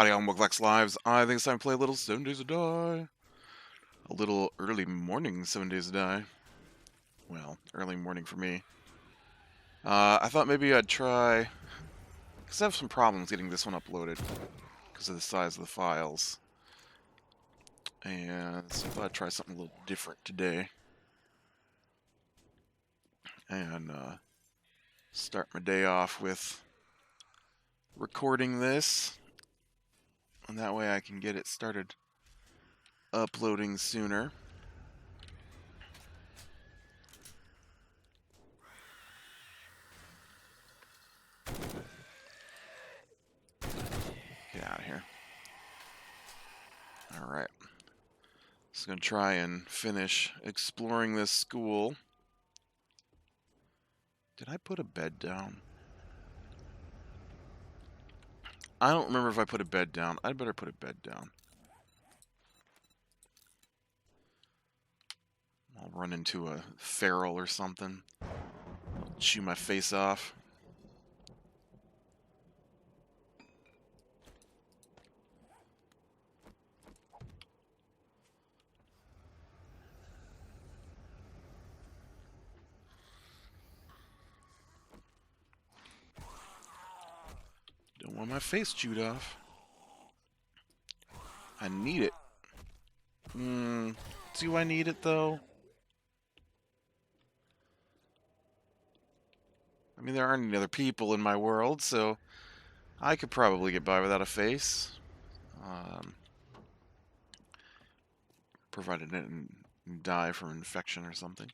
Howdy, on Lex Lives. I think it's time to play a little 7 Days to Die. A little early morning 7 Days to Die. Well, early morning for me. I thought maybe I'd try, because I have some problems getting this one uploaded because of the size of the files. And so I thought I'd try something a little different today. And start my day off with recording this. And that way I can get it started uploading sooner. Get out of here. Alright. Just gonna try and finish exploring this school. Did I put a bed down? I don't remember if I put a bed down. I'd better put a bed down. I'll run into a feral or something. I'll chew my face off. Don't want my face chewed off. I need it. Do I need it, though? I mean, there aren't any other people in my world, so I could probably get by without a face. Provided it didn't die from infection or something.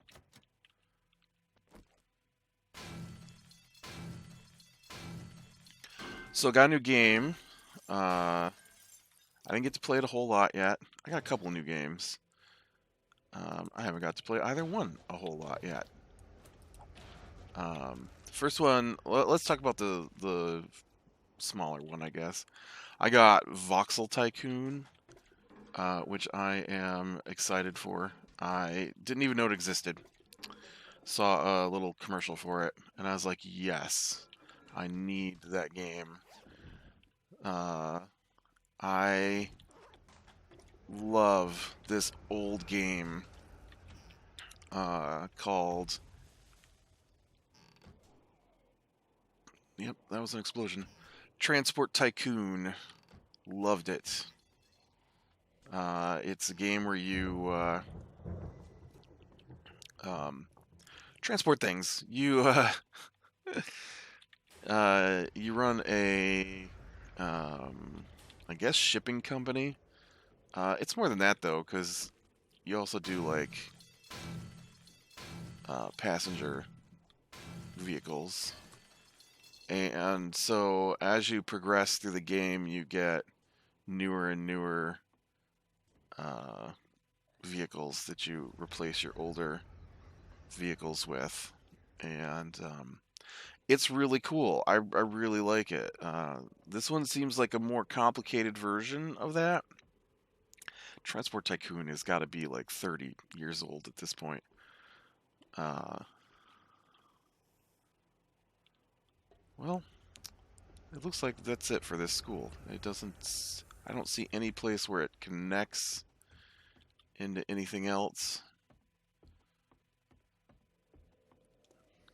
So, got a new game. I didn't get to play it a whole lot yet. I got a couple new games. I haven't got to play either one a whole lot yet. First one, let's talk about the smaller one, I guess. I got Voxel Tycoon, which I am excited for. I didn't even know it existed. Saw a little commercial for it, and I was like, yes, I need that game. I love this old game called... Yep, that was an explosion. Transport Tycoon. Loved it. It's a game where you transport things. You you run a I guess shipping company. It's more than that though, because you also do like passenger vehicles. And so as you progress through the game, you get newer and newer vehicles that you replace your older vehicles with. And it's really cool. I really like it. This one seems like a more complicated version of that. Transport Tycoon has got to be like 30 years old at this point. Well, it looks like that's it for this school. It doesn't... I don't see any place where it connects into anything else.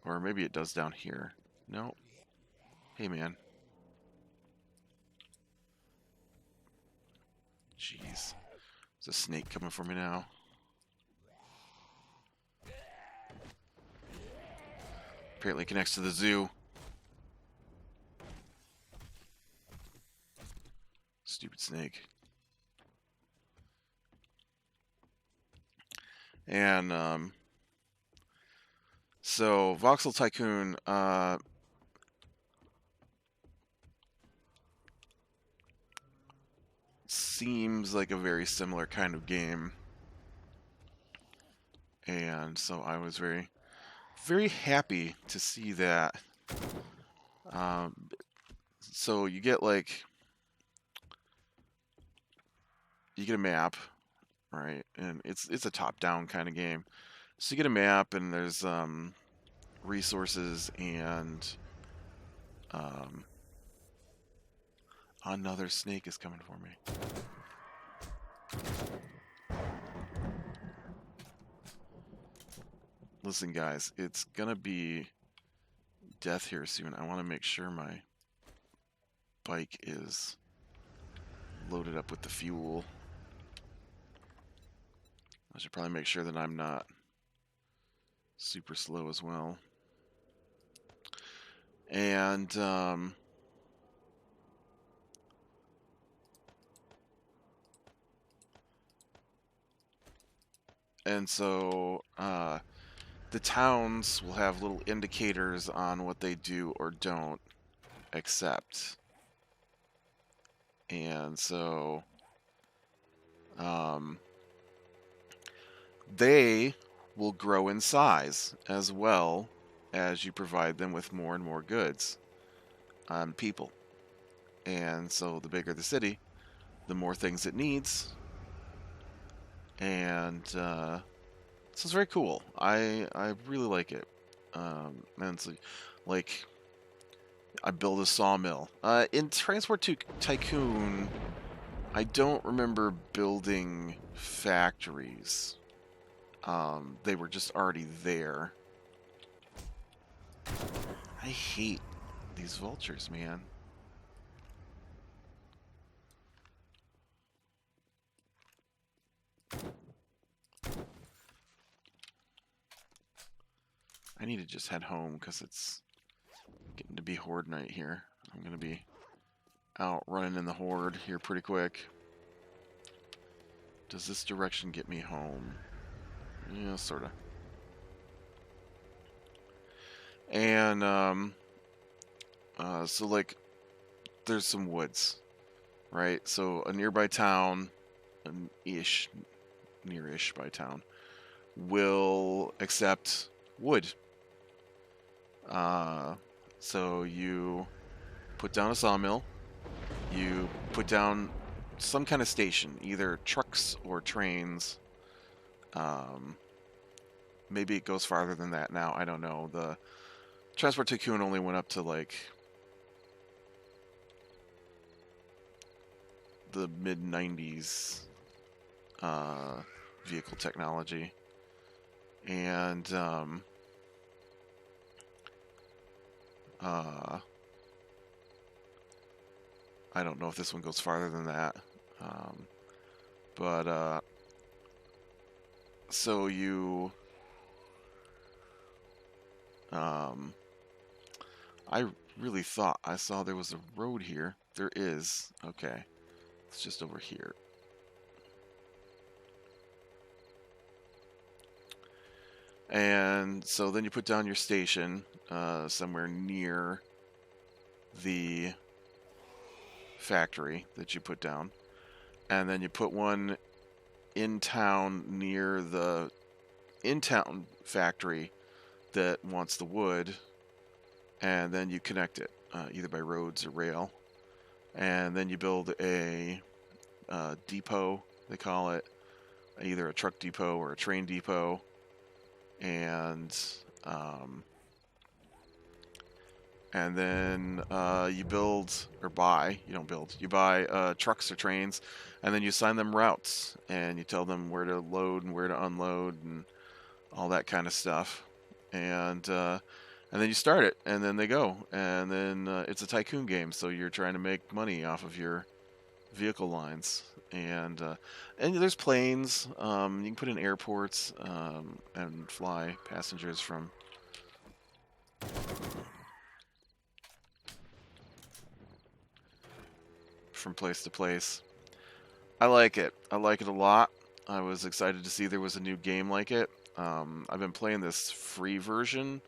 Or maybe it does down here. No. Hey, man. Jeez. There's a snake coming for me now. Apparently connects to the zoo. Stupid snake. And, so, Voxel Tycoon, seems like a very similar kind of game. And so I was very, very happy to see that. So you get like... You get a map, right? And it's a top-down kind of game. So you get a map, and there's resources and Another snake is coming for me. Listen, guys, it's gonna be death here soon. I want to make sure my bike is loaded up with the fuel. I should probably make sure that I'm not super slow as well. And so the towns will have little indicators on what they do or don't accept. And so they will grow in size as well as you provide them with more and more goods on people. And so the bigger the city, the more things it needs. And so it's very cool. I really like it. And it's like I build a sawmill. In Transport Tycoon, I don't remember building factories. They were just already there. I hate these vultures, man. I need to just head home because it's getting to be Horde night here. I'm going to be out running in the Horde here pretty quick. Does this direction get me home? Yeah, sort of. And, so, like, there's some woods, right? So, a nearby town, near-ish by town, will accept wood. So you put down a sawmill, you put down some kind of station, either trucks or trains. Maybe it goes farther than that now, I don't know. The Transport Tycoon only went up to like the mid-90s vehicle technology. And I don't know if this one goes farther than that. So you I really thought I saw there was a road here. There is. Okay. It's just over here. And so then you put down your station somewhere near the factory that you put down. And then you put one in town near the in-town factory that wants the wood. And then you connect it either by roads or rail. And then you build a depot, they call it, either a truck depot or a train depot. And then you build, or buy, you don't build, you buy trucks or trains, and then you assign them routes, and you tell them where to load and where to unload and all that kind of stuff. And then you start it, and then they go, and then it's a tycoon game, so you're trying to make money off of your vehicle lines. And there's planes. You can put in airports and fly passengers from place to place. I like it. I like it a lot. I was excited to see there was a new game like it. I've been playing this free version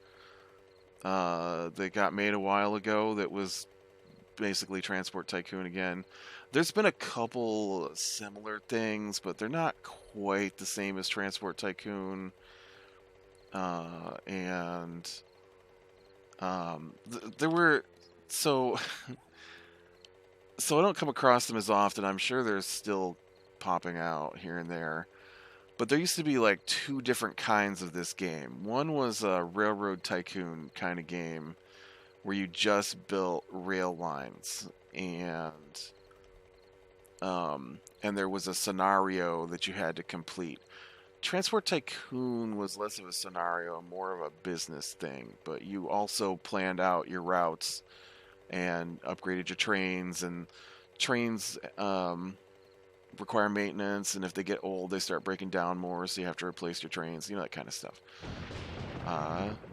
that got made a while ago that was basically Transport Tycoon again. There's been a couple similar things, but they're not quite the same as Transport Tycoon. There were so I don't come across them as often. I'm sure they're still popping out here and there. But there used to be like two different kinds of this game. One was a Railroad Tycoon kind of game where you just built rail lines. and there was a scenario that you had to complete. Transport Tycoon was less of a scenario, more of a business thing, but you also planned out your routes and upgraded your trains, and trains require maintenance, and if they get old, they start breaking down more, so you have to replace your trains, that kind of stuff.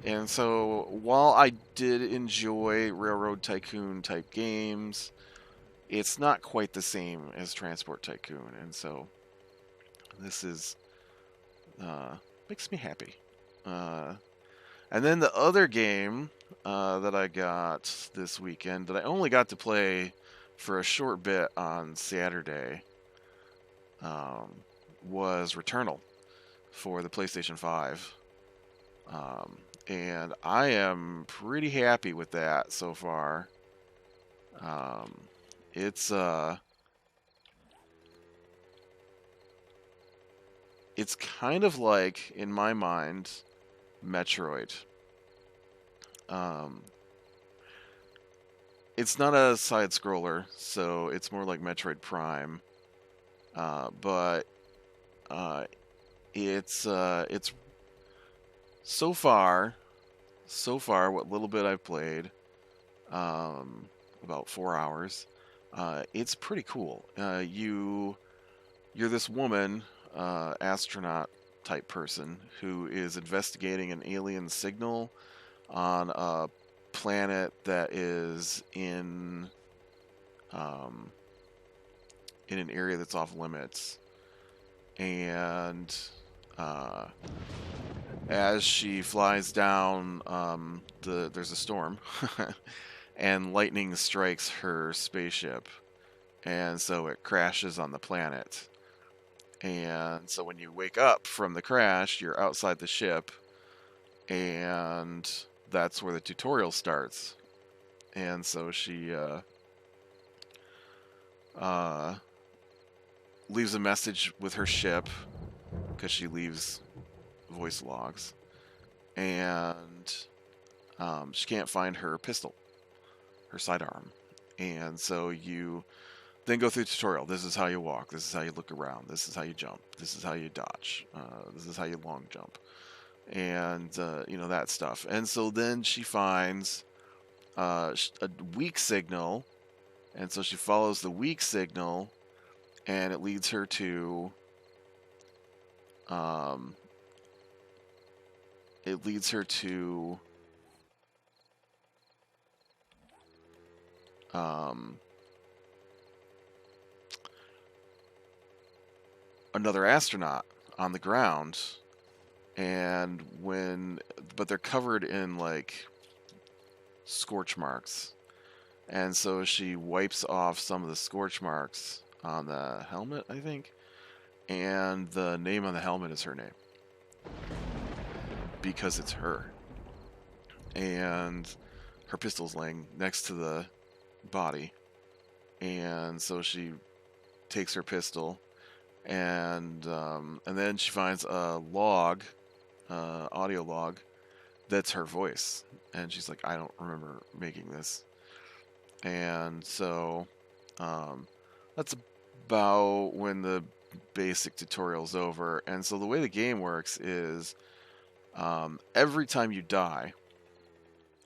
And so while I did enjoy Railroad Tycoon type games, it's not quite the same as Transport Tycoon, and so this is makes me happy. Uh, and then the other game that I got this weekend that I only got to play for a short bit on Saturday um, was Returnal for the PlayStation 5. And I am pretty happy with that so far. Um, it's it's kind of like, in my mind, Metroid. Um, it's not a side scroller, so it's more like Metroid Prime. But uh, it's so far, what little bit I've played, about 4 hours. It's pretty cool. You're this woman, astronaut type person who is investigating an alien signal on a planet that is um, in an area that's off limits. And uh, as she flies down, there's a storm, and lightning strikes her spaceship, and so it crashes on the planet. And so when you wake up from the crash, you're outside the ship, and that's where the tutorial starts. And so she uh, leaves a message with her ship, because she leaves voice logs, and she can't find her pistol, her sidearm. And so you then go through the tutorial. This is how you walk. This is how you look around. This is how you jump. This is how you dodge. This is how you long jump. And, that stuff. And so then she finds a weak signal. And so she follows the weak signal, and it leads her to um, it leads her to another astronaut on the ground, and but they're covered in like scorch marks, and so she wipes off some of the scorch marks on the helmet, I think, and the name on the helmet is her name, because it's her. And her pistol's laying next to the body, and so she takes her pistol, and then she finds a log, audio log, that's her voice, and she's like, I don't remember making this. And so that's about when the basic tutorial's over. And so the way the game works is, every time you die,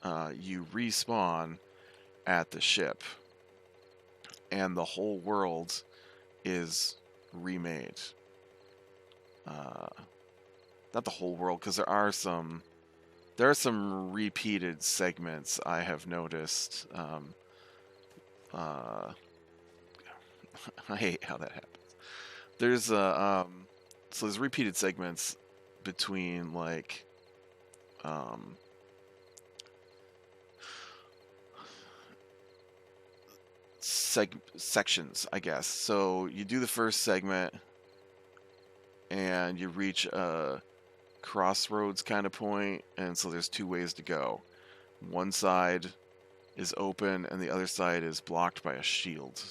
you respawn at the ship, and the whole world is remade. Not the whole world, because there are some repeated segments I have noticed. I hate how that happens. There's so there's repeated segments between like sections, I guess. So you do the first segment, and you reach a crossroads kind of point, and so there's two ways to go. One side is open, and the other side is blocked by a shield.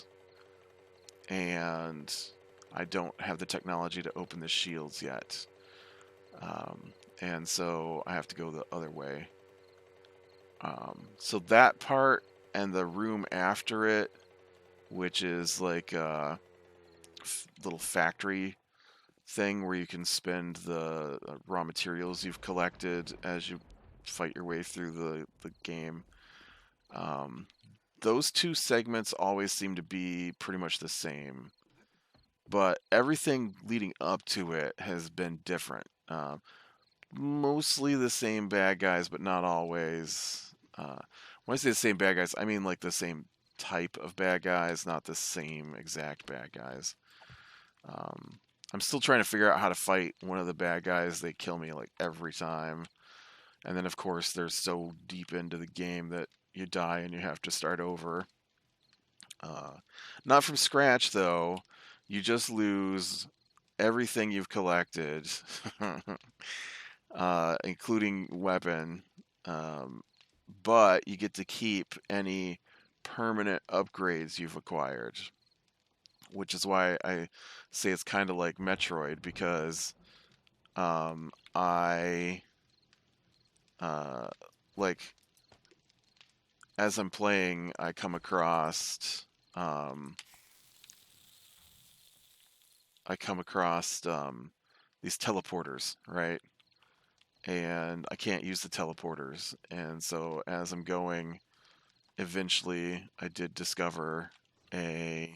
And I don't have the technology to open the shields yet. And so I have to go the other way. So that part and the room after it which is like a little factory thing where you can spend the raw materials you've collected as you fight your way through the game. Um, those two segments always seem to be pretty much the same, but everything leading up to it has been different. Mostly the same bad guys, but not always. When I say the same bad guys, I mean like the same type of bad guys, not the same exact bad guys. Um, I'm still trying to figure out how to fight one of the bad guys. They kill me like every time. And then, of course, they're so deep into the game that you die and you have to start over. Uh, Not from scratch, though. You just lose everything you've collected, including weapon. Um, but you get to keep any permanent upgrades you've acquired, which is why I say it's kind of like Metroid because I uh, like as I'm playing, um, I come across these teleporters, right? And I can't use the teleporters, and so as I'm going, eventually I did discover a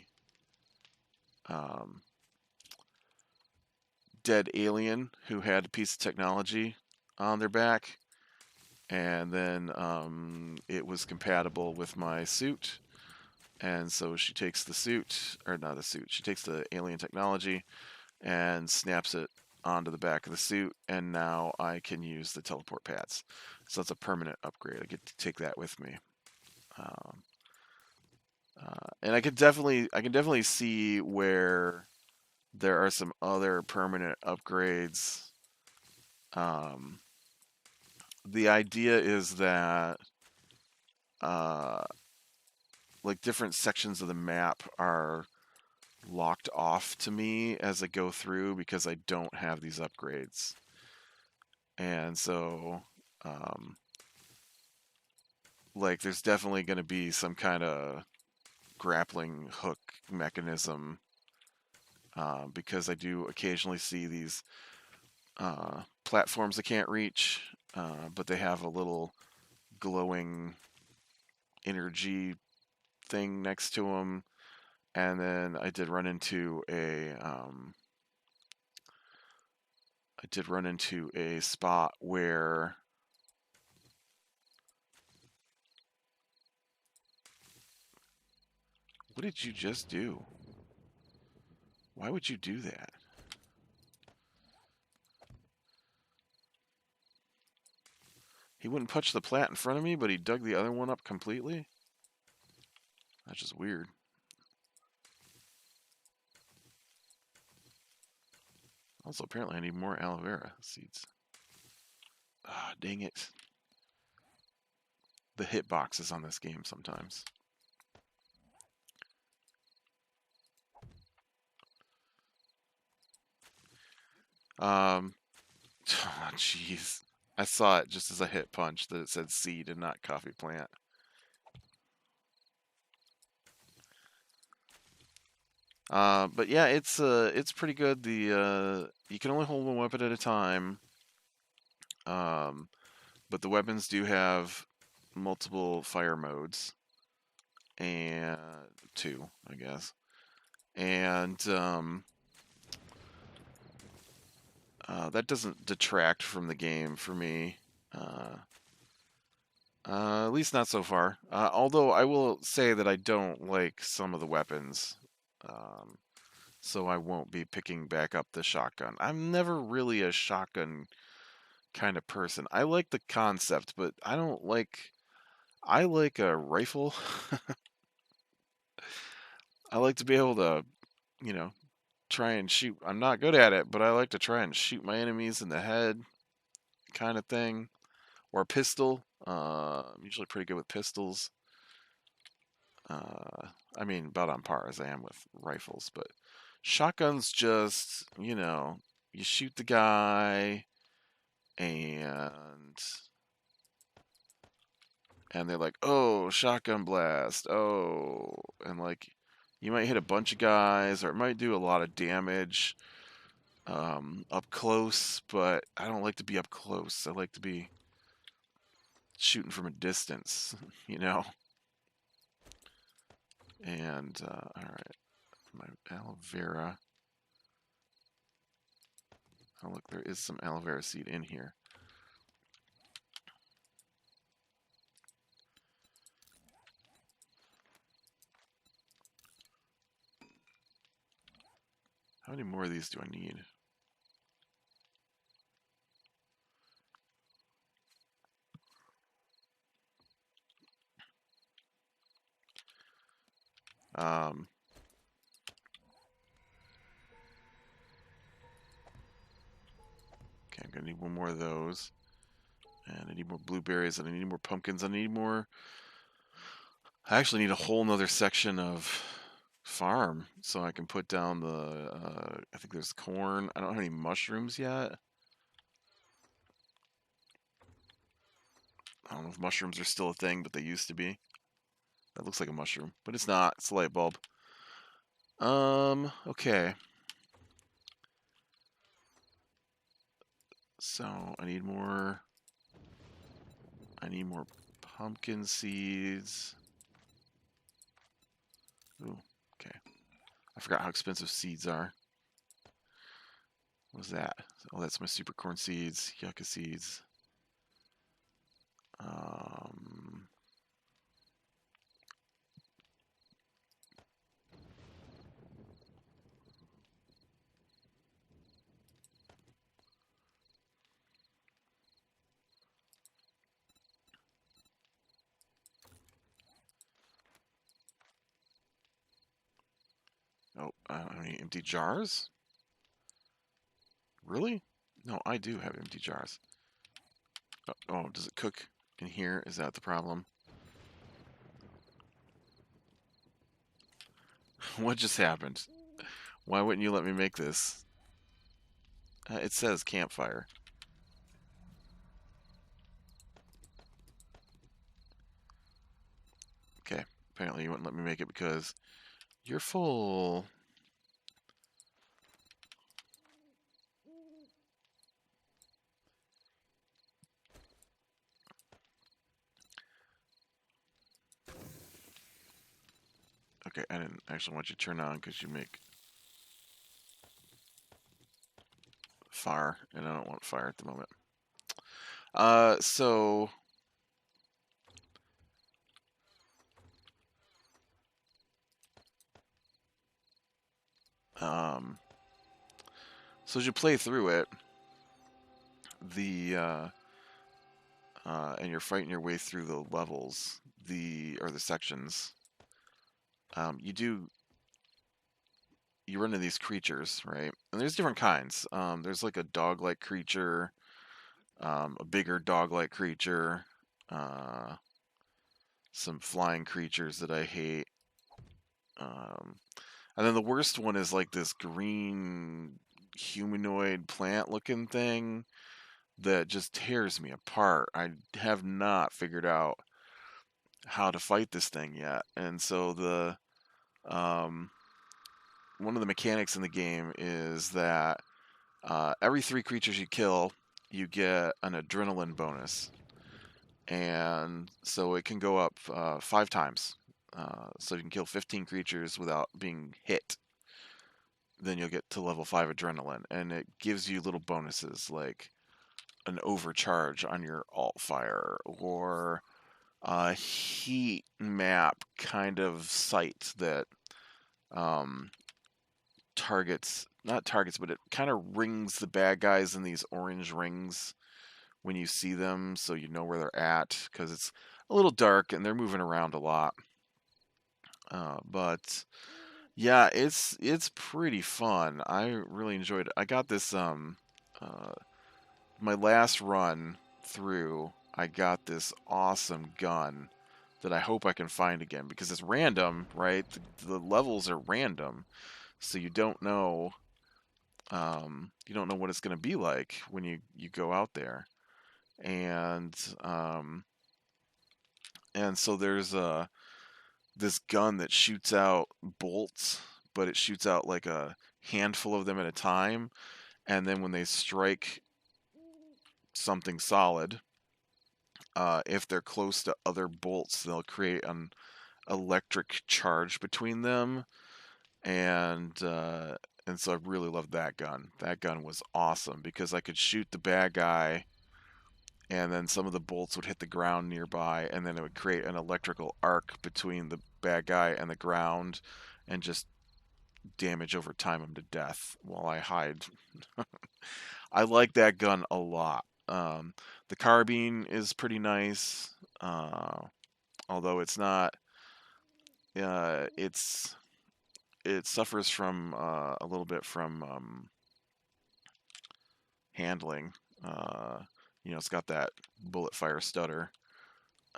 um, dead alien who had a piece of technology on their back, and then it was compatible with my suit. And so she takes the suit, or not the suit, she takes the alien technology and snaps it onto the back of the suit, and now I can use the teleport pads. So it's a permanent upgrade. I get to take that with me. Um, and I can definitely see where there are some other permanent upgrades. Um, the idea is that uh, like different sections of the map are locked off to me as I go through because I don't have these upgrades. And so, um, like, there's definitely going to be some kind of grappling hook mechanism because I do occasionally see these platforms I can't reach, but they have a little glowing energy thing next to them. And then I did run into a spot where what did you just do? Why would you do that? He wouldn't punch the plat in front of me, but he dug the other one up completely? That's just weird. Also, apparently I need more aloe vera seeds. Ah, dang it. The hitboxes on this game sometimes. Um, oh, jeez. I saw it just as I hit punch that it said seed and not coffee plant. But yeah, it's pretty good. You can only hold one weapon at a time. Um, but the weapons do have multiple fire modes, and two, I guess. And that doesn't detract from the game for me. Uh, at least not so far. Although I will say that I don't like some of the weapons. Um, so I won't be picking back up the shotgun. I'm never really a shotgun kind of person. I like the concept, but I don't like. I like a rifle. I like to be able to, you know, try and shoot. I'm not good at it, but I like to try and shoot my enemies in the head, kind of thing. Or a pistol. I'm usually pretty good with pistols. I mean, about on par as I am with rifles, but shotguns just, you shoot the guy and they're like, "Oh, shotgun blast." Oh, and like You might hit a bunch of guys, or it might do a lot of damage up close, but I don't like to be up close. I like to be shooting from a distance, you know? And, alright, my aloe vera. Oh, look, there is some aloe vera seed in here. How many more of these do I need? Okay, I'm gonna need one more of those. And I need more blueberries, and I need more pumpkins. I need more... I actually need a whole nother section of farm so I can put down the... I think there's corn. I don't have any mushrooms yet. I don't know if mushrooms are still a thing, but they used to be. That looks like a mushroom, but it's not. It's a light bulb. Okay. So I need more pumpkin seeds. Ooh, okay. I forgot how expensive seeds are. What was that? Oh, that's my super corn seeds, yucca seeds. Oh, I don't have any empty jars? Really? No, I do have empty jars. Oh, does it cook in here? Is that the problem? What just happened? Why wouldn't you let me make this? It says campfire. Okay, apparently you wouldn't let me make it because you're full. Okay, I didn't actually want you to turn on because you make fire, and I don't want fire at the moment. So as you play through it, and you're fighting your way through the levels, or the sections, you run into these creatures, right? And there's different kinds. There's like a dog-like creature, a bigger dog-like creature, some flying creatures that I hate. And then the worst one is like this green humanoid plant-looking thing that just tears me apart. I have not figured out how to fight this thing yet. And so one of the mechanics in the game is that every 3 creatures you kill, you get an adrenaline bonus. And so it can go up 5 times. So you can kill 15 creatures without being hit. Then you'll get to level 5 adrenaline. And it gives you little bonuses like an overcharge on your alt fire, or a heat map kind of sight that not targets, but it kind of rings the bad guys in these orange rings when you see them, so you know where they're at, because it's a little dark and they're moving around a lot. But yeah, it's pretty fun. I really enjoyed it. I got this my last run through. I got this awesome gun that I hope I can find again, because it's random, right? The levels are random, so you don't know what it's going to be like when you go out there. And so this gun that shoots out bolts, but it shoots out like a handful of them at a time, and then when they strike something solid, if they're close to other bolts, they'll create an electric charge between them, and so I really loved that gun. That gun was awesome because I could shoot the bad guy, and then some of the bolts would hit the ground nearby, and then it would create an electrical arc between the bad guy and the ground, and just damage over time him to death while I hide. I like that gun a lot. The carbine is pretty nice, although it's not. It suffers from a little bit from handling. Uh, it's got that bullet fire stutter.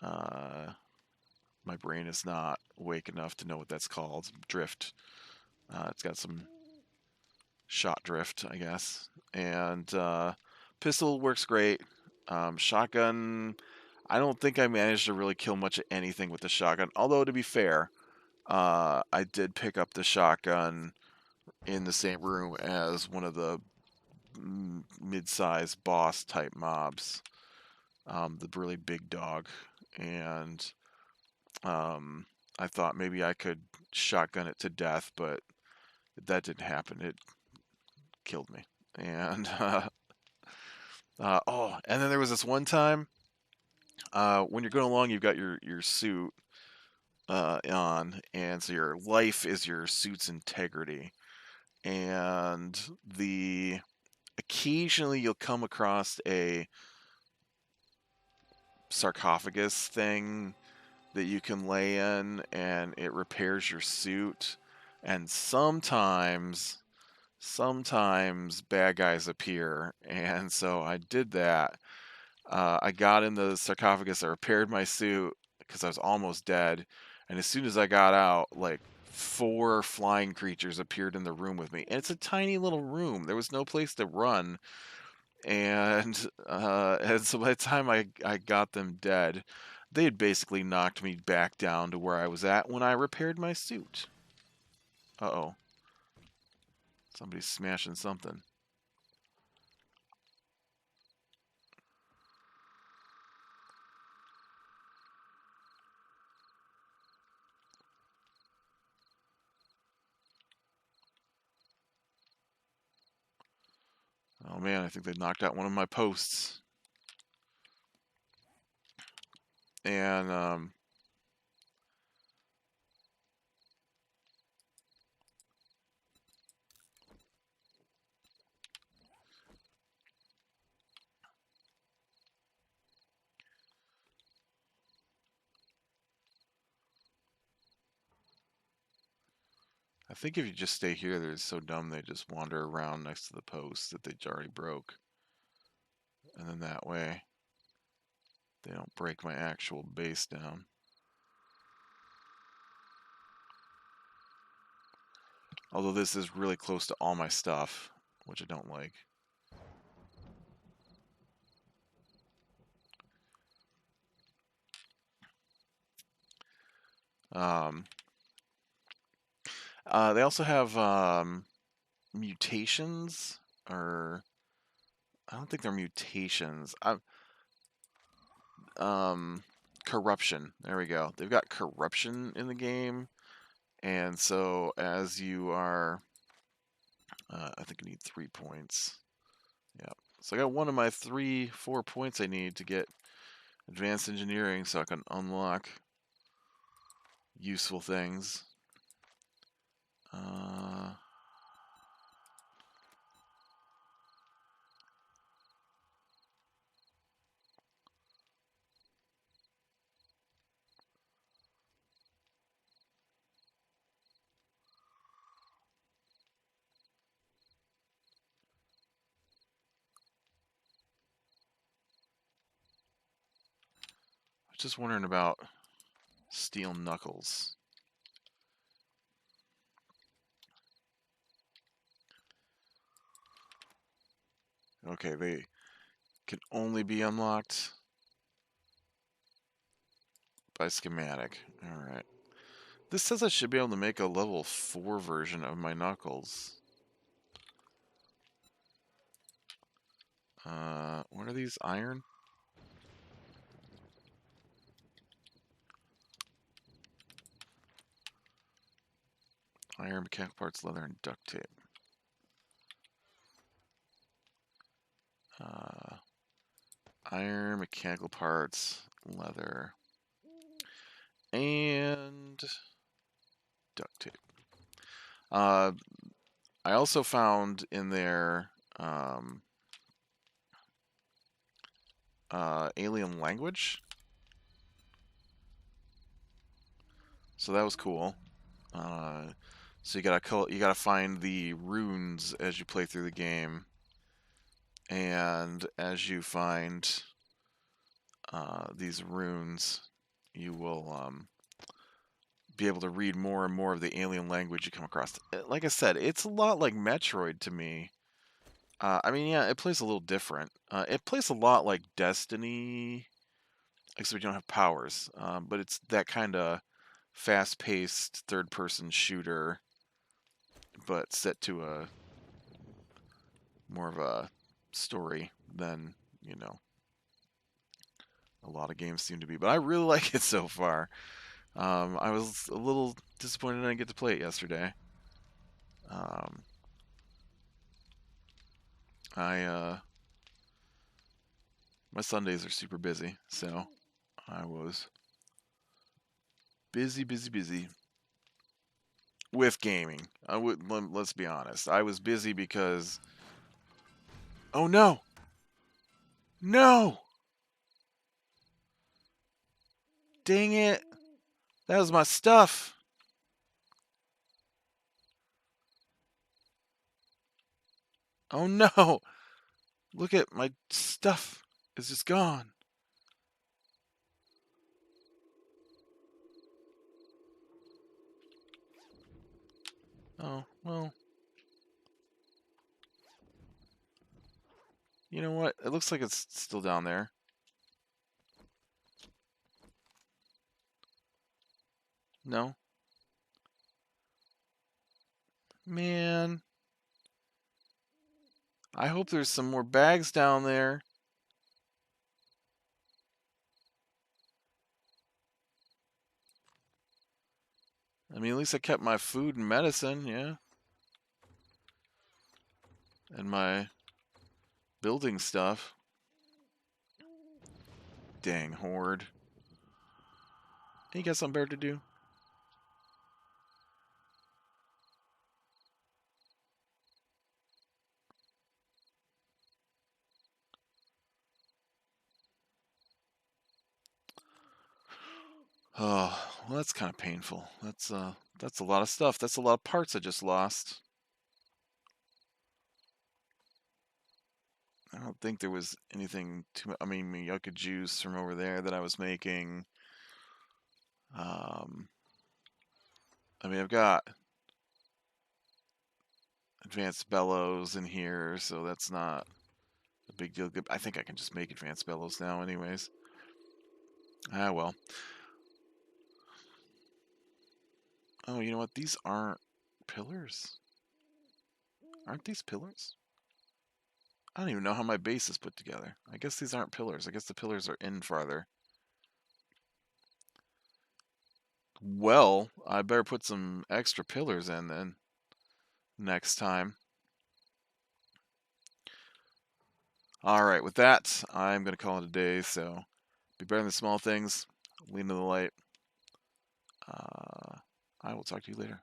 Uh, my brain is not awake enough to know what that's called. Drift. It's got some shot drift, I guess. And pistol works great. Shotgun, I don't think I managed to really kill much of anything with the shotgun. Although, to be fair, I did pick up the shotgun in the same room as one of the mid-sized boss type mobs, the really big dog, and I thought maybe I could shotgun it to death, but that didn't happen. It killed me. And and then there was this one time when you're going along, you've got your suit on, and so your life is your suit's integrity, and the occasionally you'll come across a sarcophagus thing that you can lay in, and it repairs your suit, and sometimes bad guys appear, and so I did that. I got in the sarcophagus, I repaired my suit because I was almost dead, and as soon as I got out, like 4 flying creatures appeared in the room with me, and it's a tiny little room. There was no place to run, and so by the time I got them dead, they had basically knocked me back down to where I was at when I repaired my suit. Uh-oh. Somebody's smashing something. Oh man, I think they knocked out one of my posts. And I think if you just stay here, they're so dumb they just wander around next to the posts that they already broke. And then that way, they don't break my actual base down. Although this is really close to all my stuff, which I don't like. Um, they also have mutations, or I don't think they're mutations. Corruption. There we go. They've got corruption in the game, and so as you are, I think I need 3 points. Yeah. So I got one of my 4 points I need to get advanced engineering, so I can unlock useful things. I was just wondering about steel knuckles. Okay, they can only be unlocked by schematic. Alright. This says I should be able to make a level 4 version of my Knuckles. What are these? Iron? Iron, mechanical parts, leather, and duct tape. Iron, mechanical parts, leather, and duct tape. I also found in there alien language. So that was cool. So you gotta find the runes as you play through the game, and as you find these runes, you will be able to read more and more of the alien language you come across. Like I said, it's a lot like Metroid to me. I mean, yeah, it plays a little different. It plays a lot like Destiny, except we don't have powers. But it's that kind of fast-paced third-person shooter, but set to a more of a story than, you know, a lot of games seem to be. But I really like it so far. I was a little disappointed I didn't get to play it yesterday. My Sundays are super busy, so I was busy with gaming. Let's be honest. I was busy because, oh no, no, dang it, that was my stuff. Oh no, look at my stuff. It's just gone. Oh, well. You know what? It looks like it's still down there. No? Man. I hope there's some more bags down there. I mean, at least I kept my food and medicine, yeah. And my building stuff. Dang, Horde. Hey, you got something better to do? Oh, well, that's kind of painful. That's a lot of stuff. That's a lot of parts I just lost. I don't think there was anything too much. I mean, yucca juice from over there that I was making. I mean, I've got advanced bellows in here, so that's not a big deal. I think I can just make advanced bellows now anyways. Ah, well. Oh, you know what? These aren't pillars. Aren't these pillars? I don't even know how my base is put together. I guess these aren't pillars. I guess the pillars are in farther. Well, I better put some extra pillars in then next time. Alright, with that, I'm going to call it a day, so be better than the small things, lean to the light. I will talk to you later.